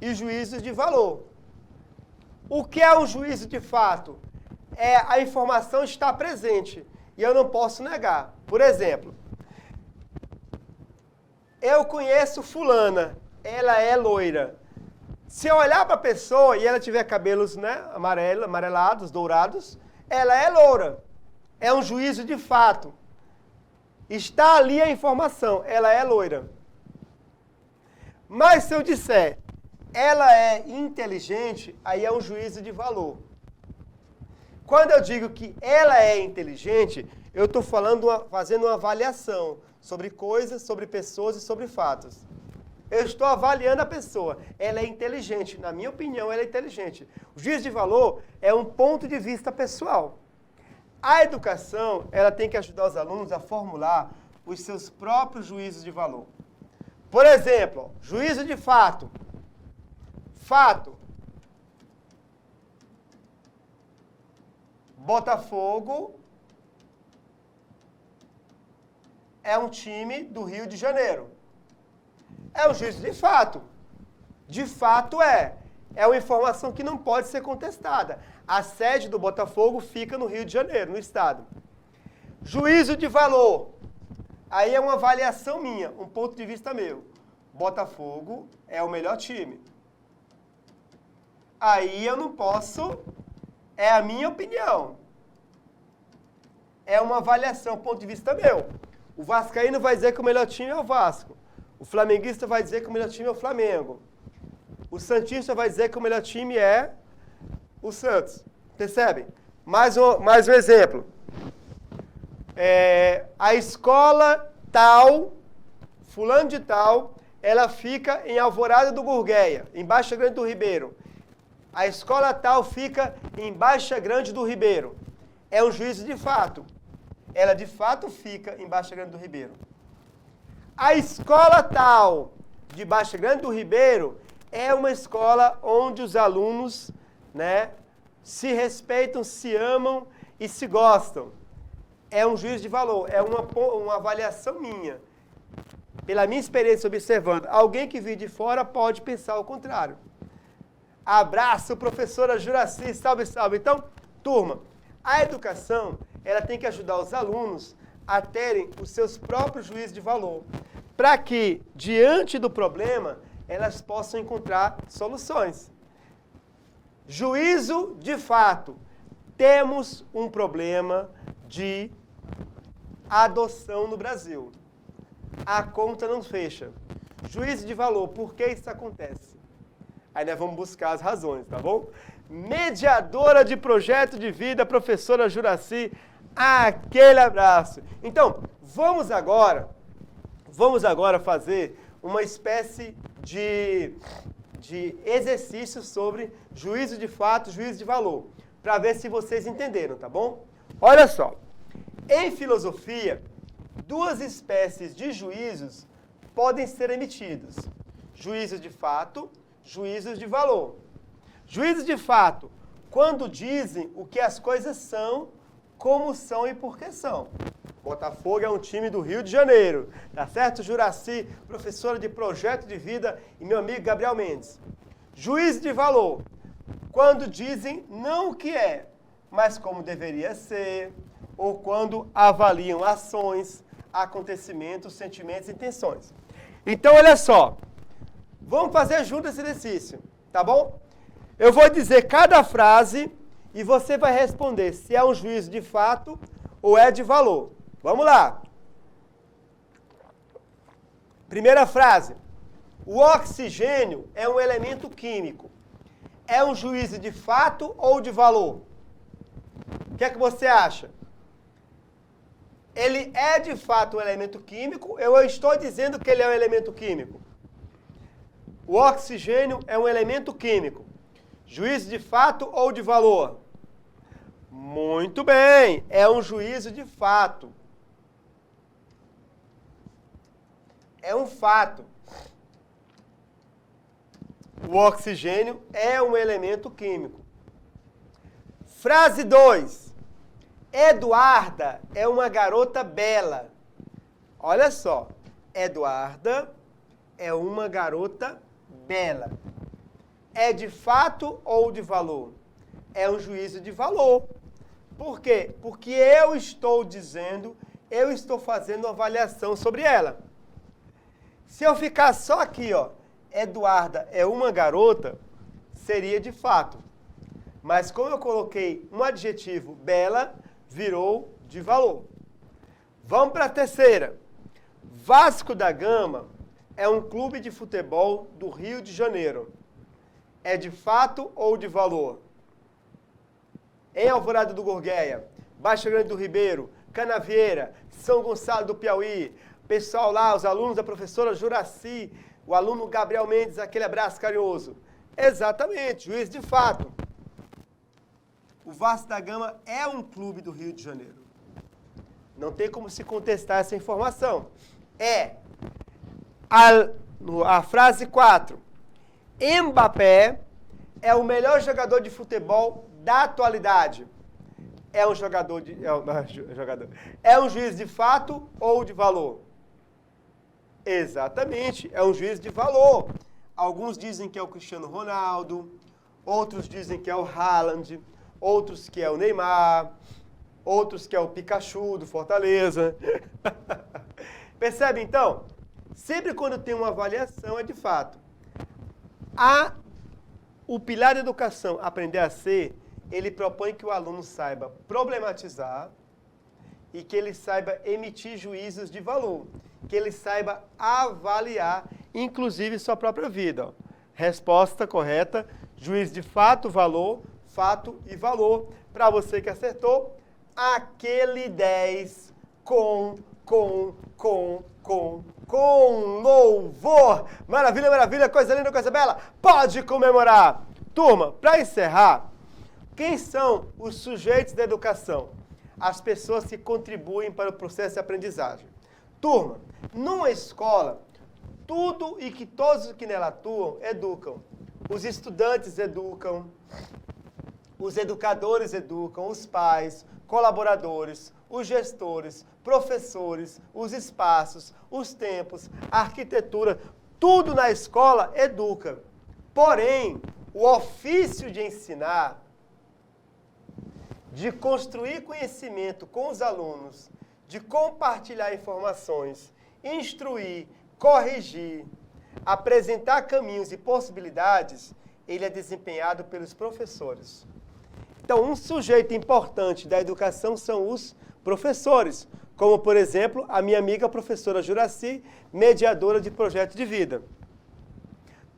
e juízos de valor. O que é um juízo de fato? É a informação estar presente e eu não posso negar. Por exemplo, eu conheço fulana, ela é loira. Se eu olhar para a pessoa e ela tiver cabelos, né, amarelados, dourados, ela é loura. É um juízo de fato. Está ali a informação, ela é loira. Mas se eu disser, ela é inteligente, aí é um juízo de valor. Quando eu digo que ela é inteligente, eu estou fazendo uma avaliação sobre coisas, sobre pessoas e sobre fatos. Eu estou avaliando a pessoa. Ela é inteligente. Na minha opinião, ela é inteligente. O juízo de valor é um ponto de vista pessoal. A educação, ela tem que ajudar os alunos a formular os seus próprios juízos de valor. Por exemplo, juízo de fato. Fato. Botafogo é um time do Rio de Janeiro. É um juízo de fato. De fato é. É uma informação que não pode ser contestada. A sede do Botafogo fica no Rio de Janeiro, no estado. Juízo de valor. Aí é uma avaliação minha, um ponto de vista meu. Botafogo é o melhor time. Aí eu não posso... É a minha opinião. É uma avaliação, ponto de vista meu. O vascaíno vai dizer que o melhor time é o Vasco. O flamenguista vai dizer que o melhor time é o Flamengo. O santista vai dizer que o melhor time é o Santos. Percebem? Mais um exemplo. A escola tal, fulano de tal, ela fica em Alvorada do Gurgueia, em Baixa Grande do Ribeiro. A escola tal fica em Baixa Grande do Ribeiro. É um juízo de fato. Ela de fato fica em Baixa Grande do Ribeiro. A escola tal de Baixa Grande do Ribeiro é uma escola onde os alunos, né, se respeitam, se amam e se gostam. É um juízo de valor, é uma avaliação minha. Pela minha experiência observando, alguém que vir de fora pode pensar o contrário. Abraço, professora Juraci, salve, salve. Então, turma, a educação, ela tem que ajudar os alunos a terem os seus próprios juízos de valor, para que, diante do problema, elas possam encontrar soluções. Juízo de fato. Temos um problema de adoção no Brasil. A conta não fecha. Juízo de valor, por que isso acontece? Aí nós vamos buscar as razões, tá bom? Mediadora de projeto de vida, professora Juraci, aquele abraço. Então, vamos agora fazer uma espécie de exercício sobre juízo de fato, juízo de valor, para ver se vocês entenderam, tá bom? Olha só, em filosofia, duas espécies de juízos podem ser emitidos. Juízos de fato, juízos de valor. Juízos de fato, quando dizem o que as coisas são, como são e por que são. Botafogo é um time do Rio de Janeiro, tá certo? Juraci, professora de projeto de vida, e meu amigo Gabriel Mendes. Juízo de valor, quando dizem não o que é, mas como deveria ser, ou quando avaliam ações, acontecimentos, sentimentos e intenções. Então, olha só, vamos fazer junto esse exercício, tá bom? Eu vou dizer cada frase e você vai responder se é um juízo de fato ou é de valor. Vamos lá. Primeira frase. O oxigênio é um elemento químico. É um juízo de fato ou de valor? O que é que você acha? Ele é de fato um elemento químico, eu estou dizendo que ele é um elemento químico. O oxigênio é um elemento químico. Juízo de fato ou de valor? Muito bem, é um juízo de fato. É um fato. O oxigênio é um elemento químico. Frase 2. Eduarda é uma garota bela. Olha só. Eduarda é uma garota bela. É de fato ou de valor? É um juízo de valor. Por quê? Porque eu estou dizendo, eu estou fazendo uma avaliação sobre ela. Se eu ficar só aqui, ó, Eduarda é uma garota, seria de fato. Mas como eu coloquei um adjetivo bela, virou de valor. Vamos para a terceira. Vasco da Gama é um clube de futebol do Rio de Janeiro. É de fato ou de valor? Em Alvorada do Gurgueia, Baixa Grande do Ribeiro, Canavieira, São Gonçalo do Piauí, pessoal lá, os alunos da professora Juraci, O aluno Gabriel Mendes, aquele abraço carinhoso. Exatamente, juiz de fato. O Vasco da Gama é um clube do Rio de Janeiro. Não tem como se contestar essa informação. A frase 4. Mbappé é o melhor jogador de futebol da atualidade. É um É um juiz de fato ou de valor? Exatamente, é um juiz de valor. Alguns dizem que é o Cristiano Ronaldo, outros dizem que é o Haaland, outros que é o Neymar, outros que é o Pikachu do Fortaleza. Percebe, então? Sempre quando tem uma avaliação, é de fato. O pilar da educação, aprender a ser, ele propõe que o aluno saiba problematizar e que ele saiba emitir juízos de valor, que ele saiba avaliar, inclusive, sua própria vida. Ó. Resposta correta, juiz de fato e valor. Para você que acertou, aquele 10 com louvor. Maravilha, maravilha, coisa linda, coisa bela. Pode comemorar. Turma, para encerrar, quem são os sujeitos da educação? As pessoas que contribuem para o processo de aprendizagem. Turma, numa escola, tudo e que todos que nela atuam educam. Os estudantes educam, os educadores educam, os pais, colaboradores, os gestores, professores, os espaços, os tempos, a arquitetura, tudo na escola educa. Porém, o ofício de ensinar, de construir conhecimento com os alunos, de compartilhar informações, instruir, corrigir, apresentar caminhos e possibilidades, ele é desempenhado pelos professores. Então, um sujeito importante da educação são os professores, como, por exemplo, a minha amiga professora Juraci, mediadora de projeto de vida.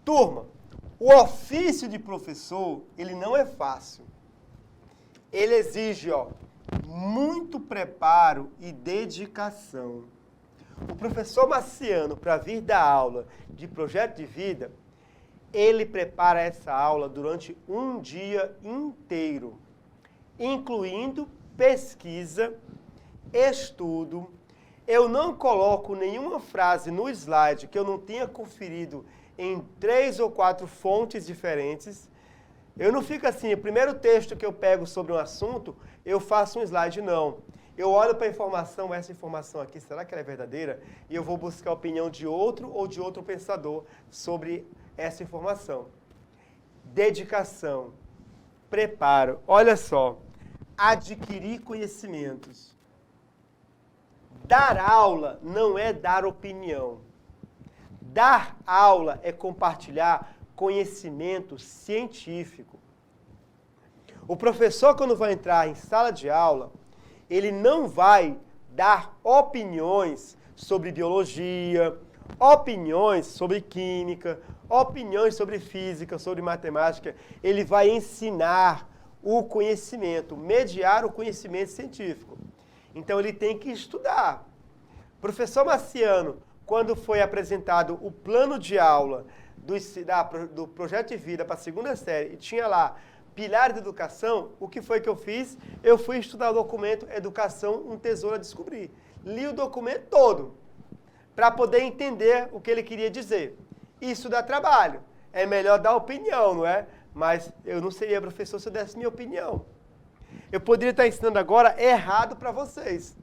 Turma, o ofício de professor, ele não é fácil. Ele exige, muito preparo e dedicação. O professor Marciano, para vir dar aula de projeto de vida, ele prepara essa aula durante um dia inteiro, incluindo pesquisa, estudo. Eu não coloco nenhuma frase no slide que eu não tenha conferido em 3 ou 4 fontes diferentes. Eu não fico assim, o primeiro texto que eu pego sobre um assunto, eu faço um slide, não. Eu olho para a informação, essa informação aqui, será que ela é verdadeira? E eu vou buscar a opinião de outro ou de outro pensador sobre essa informação. Dedicação, preparo. Olha só, adquirir conhecimentos. Dar aula não é dar opinião. Dar aula é compartilhar conhecimento científico. O professor, quando vai entrar em sala de aula, ele não vai dar opiniões sobre biologia, opiniões sobre química, opiniões sobre física, sobre matemática. Ele vai ensinar o conhecimento, mediar o conhecimento científico. Então, ele tem que estudar. Professor Marciano, quando foi apresentado o plano de aula do projeto de vida para a segunda série, e tinha lá pilares da educação, o que foi que eu fiz? Eu fui estudar o documento Educação, um Tesouro a Descobrir. Li o documento todo, para poder entender o que ele queria dizer. Isso dá trabalho. É melhor dar opinião, não é? Mas eu não seria professor se eu desse minha opinião. Eu poderia estar ensinando agora errado para vocês.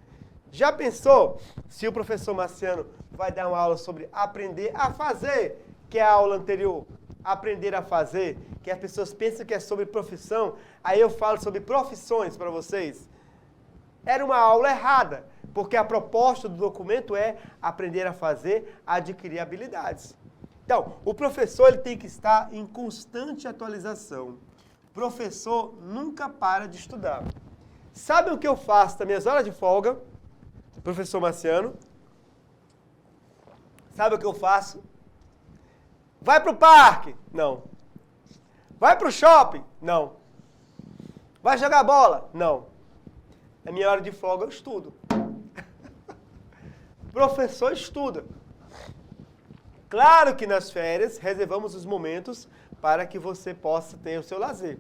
Já pensou se o professor Marciano vai dar uma aula sobre aprender a fazer, que é a aula anterior? Aprender a fazer, que as pessoas pensam que é sobre profissão, aí eu falo sobre profissões para vocês. Era uma aula errada, porque a proposta do documento é aprender a fazer, adquirir habilidades. Então, o professor ele tem que estar em constante atualização. O professor nunca para de estudar. Sabe o que eu faço nas minhas horas de folga, professor Marciano? Sabe o que eu faço? Vai para o parque? Não. Vai para o shopping? Não. Vai jogar bola? Não. Na minha hora de folga eu estudo. Professor estuda. Claro que nas férias reservamos os momentos para que você possa ter o seu lazer.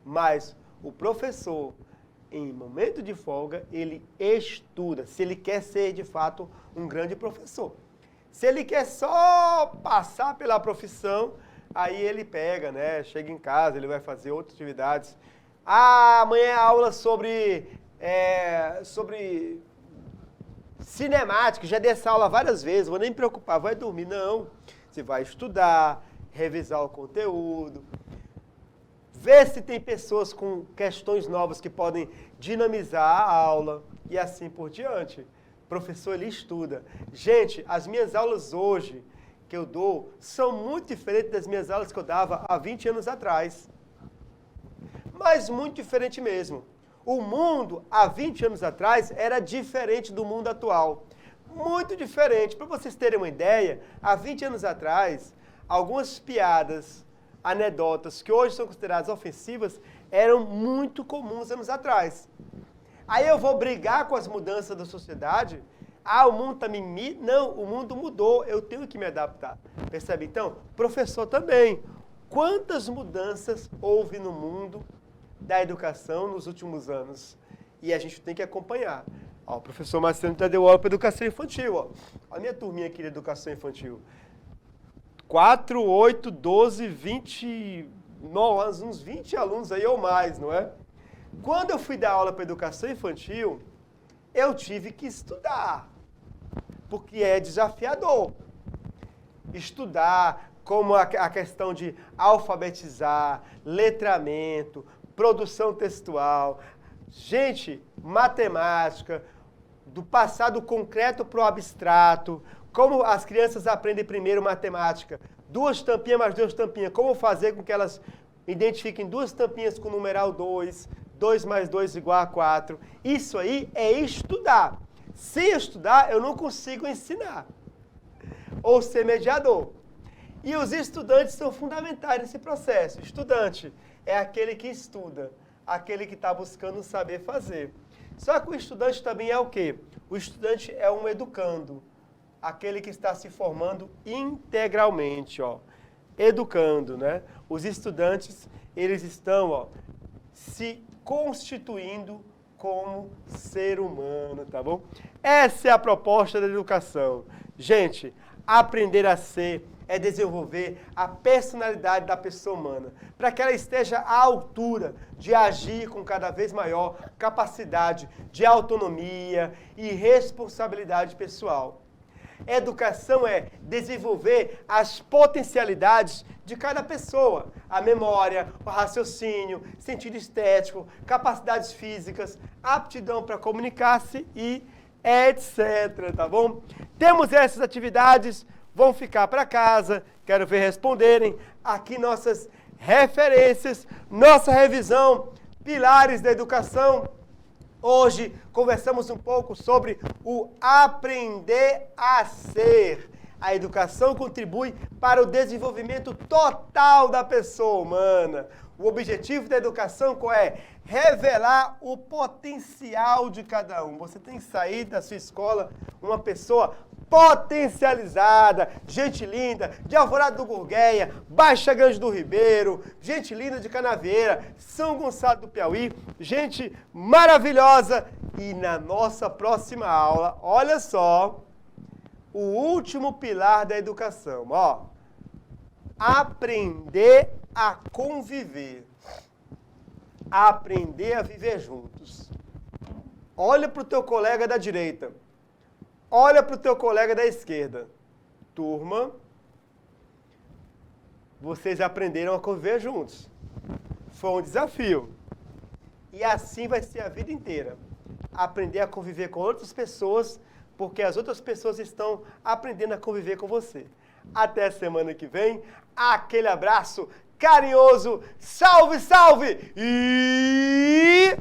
Mas o professor, em momento de folga, ele estuda, se ele quer ser de fato um grande professor. Se ele quer só passar pela profissão, aí ele pega, né? Chega em casa, ele vai fazer outras atividades. Amanhã é aula sobre cinemática, já dei essa aula várias vezes, vou nem me preocupar, vai dormir. Não, você vai estudar, revisar o conteúdo, ver se tem pessoas com questões novas que podem dinamizar a aula e assim por diante. O professor, ele estuda. Gente, as minhas aulas hoje que eu dou são muito diferentes das minhas aulas que eu dava há 20 anos atrás. Mas muito diferente mesmo. O mundo, há 20 anos atrás, era diferente do mundo atual. Muito diferente. Para vocês terem uma ideia, há 20 anos atrás, algumas piadas, anedotas que hoje são consideradas ofensivas, eram muito comuns anos atrás. Aí eu vou brigar com as mudanças da sociedade? O mundo está mimimi? Não, o mundo mudou, eu tenho que me adaptar. Percebe? Então, professor também. Quantas mudanças houve no mundo da educação nos últimos anos? E a gente tem que acompanhar. O professor Marcelo já deu aula para educação infantil. Olha a minha turminha aqui de educação infantil. 4, 8, 12, 20, uns 20 alunos aí ou mais, não é? Quando eu fui dar aula para educação infantil, eu tive que estudar, porque é desafiador. Estudar, como a questão de alfabetizar, letramento, produção textual. Gente, matemática, do passado concreto para o abstrato, como as crianças aprendem primeiro matemática, 2 tampinhas mais 2 tampinhas, como fazer com que elas identifiquem 2 tampinhas com o numeral 2, 2 mais 2 igual a 4. Isso aí é estudar. Sem estudar, eu não consigo ensinar ou ser mediador. E os estudantes são fundamentais nesse processo. Estudante é aquele que estuda, aquele que está buscando saber fazer. Só que o estudante também é o quê? O estudante é um educando, aquele que está se formando integralmente, educando, né? Os estudantes, eles estão, se constituindo como ser humano, tá bom? Essa é a proposta da educação. Gente, aprender a ser é desenvolver a personalidade da pessoa humana, para que ela esteja à altura de agir com cada vez maior capacidade de autonomia e responsabilidade pessoal. Educação é desenvolver as potencialidades de cada pessoa. A memória, o raciocínio, sentido estético, capacidades físicas, aptidão para comunicar-se e etc, tá bom? Temos essas atividades, vão ficar para casa, quero ver responderem. Aqui nossas referências, nossa revisão, pilares da educação. Hoje conversamos um pouco sobre o aprender a ser. A educação contribui para o desenvolvimento total da pessoa humana. O objetivo da educação qual é? Revelar o potencial de cada um. Você tem que sair da sua escola uma pessoa potencializada, gente linda, de Alvorada do Gurgueia, Baixa Grande do Ribeiro, gente linda de Canavieira, São Gonçalo do Piauí, gente maravilhosa. E na nossa próxima aula, olha só, o último pilar da educação, aprender a conviver, aprender a viver juntos. Olha para o teu colega da direita. Olha para o teu colega da esquerda. Turma, vocês aprenderam a conviver juntos. Foi um desafio. E assim vai ser a vida inteira. Aprender a conviver com outras pessoas, porque as outras pessoas estão aprendendo a conviver com você. Até semana que vem. Aquele abraço carinhoso. Salve, salve! E